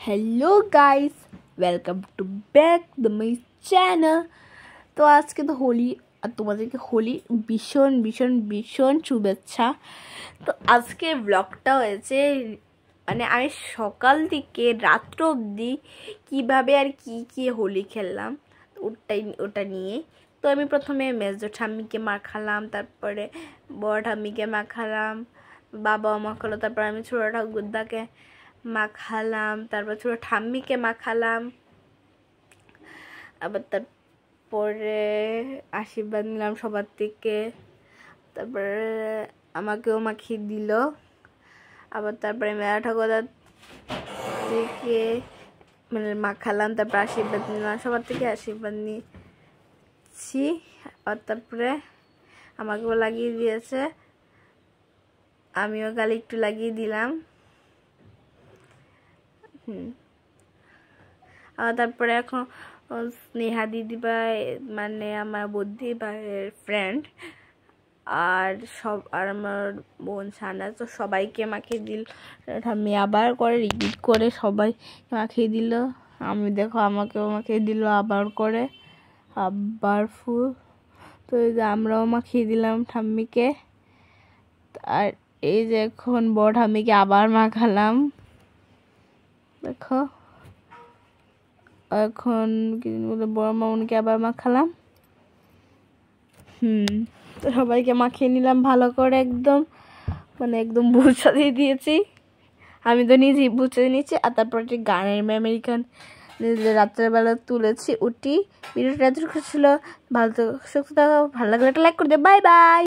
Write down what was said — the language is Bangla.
Hello guys, welcome to back the my channel. তো আজকে তো হোলি, আর তোমাদেরকে হোলি ভীষণ ভীষণ ভীষণ শুভেচ্ছা। তো আজকে ব্লগটা হয়েছে মানে আমি সকাল থেকে রাত্র অবধি কীভাবে আর কি হোলি খেললাম ওটা নিয়ে। তো আমি প্রথমে মেজো ঠাম্মিকে মাখালাম, তারপরে বড় ঠাম্মিকে মাখালাম, বাবা মাখালো, তারপর আমি ছোটো ঠাকুরদাকে মাখালাম, তারপর ছোটো ঠাম্মিকে মাখালাম, আবার তারপরে আশীর্বাদ নিলাম সবার থেকে, তারপরে আমাকেও মাখিয়ে দিল। আবার তারপরে মেলা ঠাকুরদার থেকে মানে মাখালাম, তারপর আশীর্বাদ নিলাম, সবার থেকে আশীর্বাদ নিয়েছি। আর তারপরে আমাকেও লাগিয়ে দিয়েছে, আমিও গালে একটু লাগিয়ে দিলাম। আর তারপরে এখন স্নেহা দিদিভাই মানে আমার বৌদি ভাইয়ের ফ্রেন্ড আর আমার বোন সানা, তো সবাইকে মাখিয়ে দিল। আমি আবার করে রিপিট করে সবাই মাখিয়ে দিল। আমি দেখো আমাকেও মাখিয়ে দিল আবার করে, আবার ফুল। তো এই যে আমরাও মাখিয়ে দিলাম ঠাম্মিকে। আর এই যে এখন বড় ঠাম্মিকে আবার মাখালাম, দেখো এখন বড় মামুনিকে আবার মাখালাম। তো সবাইকে মাখিয়ে নিলাম ভালো করে, একদম মানে একদম বুঝা দিয়ে দিয়েছি। আমি তো নিজেই বুঝে নিয়েছি। আর তারপর একটি গানের আমেরিকান রাত্রেবেলা তুলেছি ওটি। ভিডিওটা এতটুকু ছিল। ভালো লাগলে একটা লাইক করে দেবে। Bye bye.